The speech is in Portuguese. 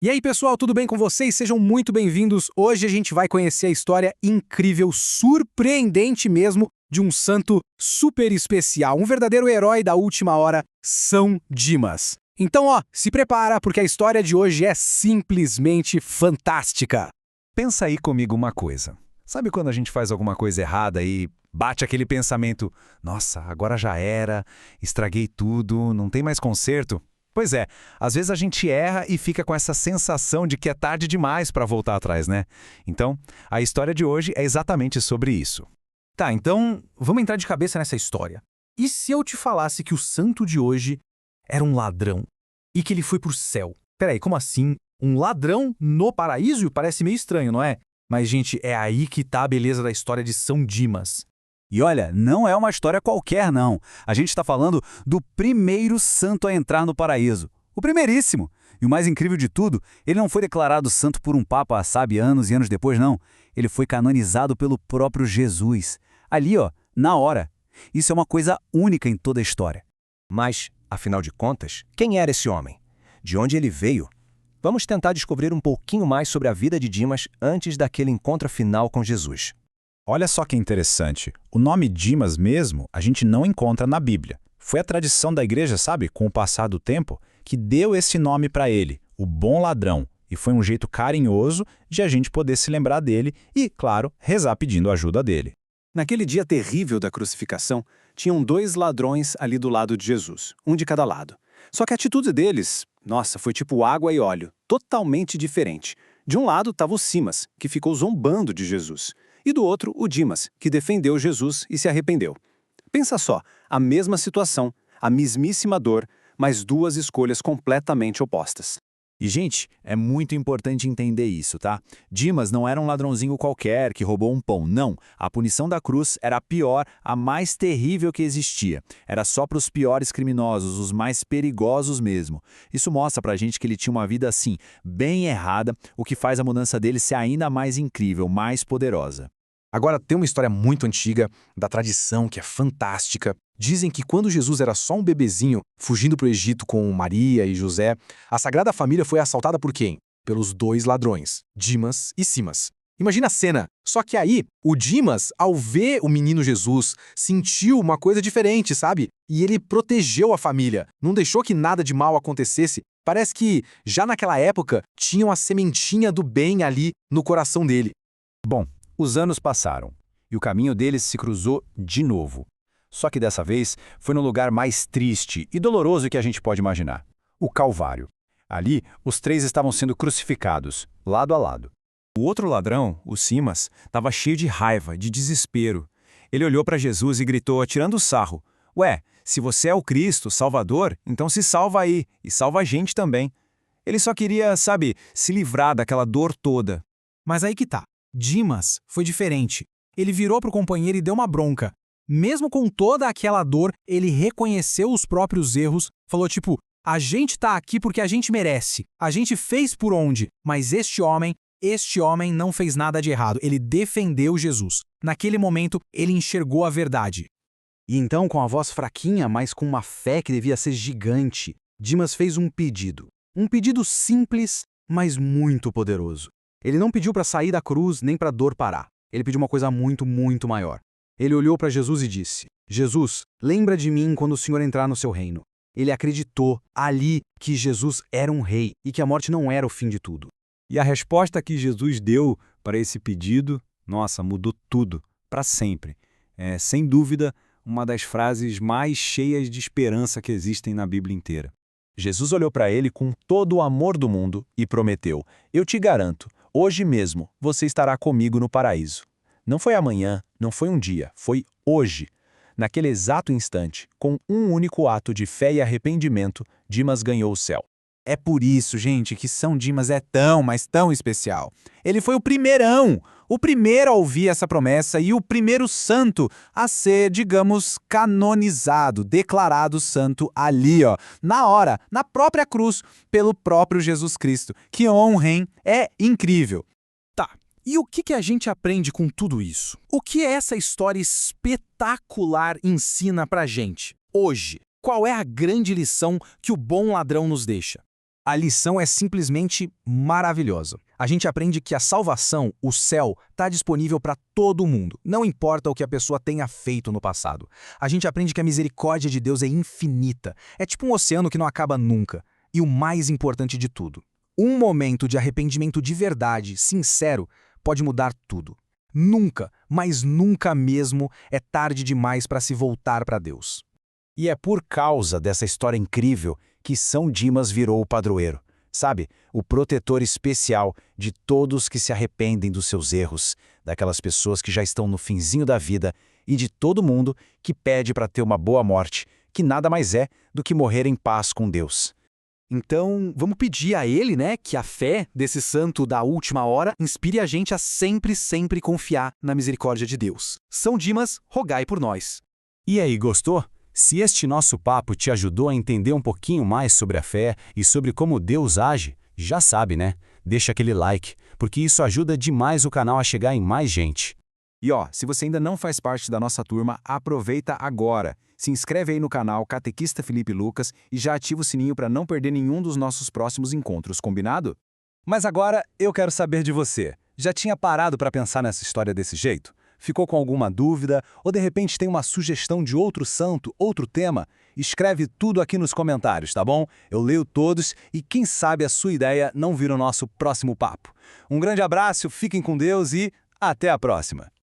E aí, pessoal, tudo bem com vocês? Sejam muito bem-vindos. Hoje a gente vai conhecer a história incrível, surpreendente mesmo, de um santo super especial, um verdadeiro herói da última hora, São Dimas. Então, se prepara, porque a história de hoje é simplesmente fantástica. Pensa aí comigo uma coisa. Sabe quando a gente faz alguma coisa errada e bate aquele pensamento, nossa, agora já era, estraguei tudo, não tem mais conserto? Pois é, às vezes a gente erra e fica com essa sensação de que é tarde demais para voltar atrás, né? Então, a história de hoje é exatamente sobre isso. Tá, então vamos entrar de cabeça nessa história. E se eu te falasse que o santo de hoje era um ladrão e que ele foi pro céu? Peraí, como assim? Um ladrão no paraíso? Parece meio estranho, não é? Mas, gente, é aí que tá a beleza da história de São Dimas. E olha, não é uma história qualquer, não. A gente está falando do primeiro santo a entrar no paraíso. O primeiríssimo. E o mais incrível de tudo, ele não foi declarado santo por um papa, sabe, anos e anos depois, não. Ele foi canonizado pelo próprio Jesus. Ali, na hora. Isso é uma coisa única em toda a história. Mas, afinal de contas, quem era esse homem? De onde ele veio? Vamos tentar descobrir um pouquinho mais sobre a vida de Dimas antes daquele encontro final com Jesus. Olha só que interessante. O nome Dimas mesmo a gente não encontra na Bíblia. Foi a tradição da igreja, sabe, com o passar do tempo, que deu esse nome para ele, o bom ladrão. E foi um jeito carinhoso de a gente poder se lembrar dele e, claro, rezar pedindo ajuda dele. Naquele dia terrível da crucificação, tinham dois ladrões ali do lado de Jesus, um de cada lado. Só que a atitude deles, nossa, foi tipo água e óleo, totalmente diferente. De um lado estava o Simas, que ficou zombando de Jesus. E do outro, o Dimas, que defendeu Jesus e se arrependeu. Pensa só, a mesma situação, a mesmíssima dor, mas duas escolhas completamente opostas. E, gente, é muito importante entender isso, tá? Dimas não era um ladrãozinho qualquer que roubou um pão, não. A punição da cruz era a pior, a mais terrível que existia. Era só para os piores criminosos, os mais perigosos mesmo. Isso mostra pra gente que ele tinha uma vida assim, bem errada, o que faz a mudança dele ser ainda mais incrível, mais poderosa. Agora, tem uma história muito antiga, da tradição, que é fantástica. Dizem que quando Jesus era só um bebezinho, fugindo para o Egito com Maria e José, a Sagrada Família foi assaltada por quem? Pelos dois ladrões, Dimas e Simas. Imagina a cena, só que aí, o Dimas, ao ver o menino Jesus, sentiu uma coisa diferente, sabe? E ele protegeu a família, não deixou que nada de mal acontecesse. Parece que, já naquela época, tinha uma sementinha do bem ali no coração dele. Bom, os anos passaram e o caminho deles se cruzou de novo. Só que dessa vez foi no lugar mais triste e doloroso que a gente pode imaginar, o Calvário. Ali, os três estavam sendo crucificados, lado a lado. O outro ladrão, o Simas, estava cheio de raiva, de desespero. Ele olhou para Jesus e gritou, atirando o sarro, "Ué, se você é o Cristo, Salvador, então se salva aí e salva a gente também." Ele só queria, sabe, se livrar daquela dor toda. Mas aí que tá. Dimas foi diferente. Ele virou pro companheiro e deu uma bronca. Mesmo com toda aquela dor, ele reconheceu os próprios erros, falou tipo, a gente tá aqui porque a gente merece. A gente fez por onde, mas este homem não fez nada de errado. Ele defendeu Jesus. Naquele momento, ele enxergou a verdade. E então, com a voz fraquinha, mas com uma fé que devia ser gigante, Dimas fez um pedido. Um pedido simples, mas muito poderoso. Ele não pediu para sair da cruz nem para a dor parar. Ele pediu uma coisa muito, muito maior. Ele olhou para Jesus e disse, Jesus, lembra de mim quando o Senhor entrar no seu reino. Ele acreditou ali que Jesus era um rei e que a morte não era o fim de tudo. E a resposta que Jesus deu para esse pedido, nossa, mudou tudo, para sempre. É, sem dúvida, uma das frases mais cheias de esperança que existem na Bíblia inteira. Jesus olhou para ele com todo o amor do mundo e prometeu, eu te garanto, hoje mesmo você estará comigo no paraíso. Não foi amanhã, não foi um dia, foi hoje. Naquele exato instante, com um único ato de fé e arrependimento, Dimas ganhou o céu. É por isso, gente, que São Dimas é tão, mas tão especial. Ele foi o primeirão, o primeiro a ouvir essa promessa e o primeiro santo a ser, digamos, canonizado, declarado santo ali, na hora, na própria cruz, pelo próprio Jesus Cristo. Que honra, hein? É incrível. Tá. E o que a gente aprende com tudo isso? O que essa história espetacular ensina pra gente hoje? Qual é a grande lição que o bom ladrão nos deixa? A lição é simplesmente maravilhosa. A gente aprende que a salvação, o céu, está disponível para todo mundo. Não importa o que a pessoa tenha feito no passado. A gente aprende que a misericórdia de Deus é infinita. É tipo um oceano que não acaba nunca. E o mais importante de tudo, um momento de arrependimento de verdade, sincero, pode mudar tudo. Nunca, mas nunca mesmo, é tarde demais para se voltar para Deus. E é por causa dessa história incrível que São Dimas virou o padroeiro. Sabe, o protetor especial de todos que se arrependem dos seus erros, daquelas pessoas que já estão no finzinho da vida e de todo mundo que pede para ter uma boa morte, que nada mais é do que morrer em paz com Deus. Então, vamos pedir a ele, né, que a fé desse santo da última hora inspire a gente a sempre, sempre confiar na misericórdia de Deus. São Dimas, rogai por nós. E aí, gostou? Se este nosso papo te ajudou a entender um pouquinho mais sobre a fé e sobre como Deus age, já sabe, né? Deixa aquele like, porque isso ajuda demais o canal a chegar em mais gente. E se você ainda não faz parte da nossa turma, aproveita agora. Se inscreve aí no canal Catequista Felipe Lucas e já ativa o sininho para não perder nenhum dos nossos próximos encontros, combinado? Mas agora eu quero saber de você. Já tinha parado para pensar nessa história desse jeito? Ficou com alguma dúvida? Ou de repente tem uma sugestão de outro santo, outro tema? Escreve tudo aqui nos comentários, tá bom? Eu leio todos e quem sabe a sua ideia não vira o nosso próximo papo. Um grande abraço, fiquem com Deus e até a próxima!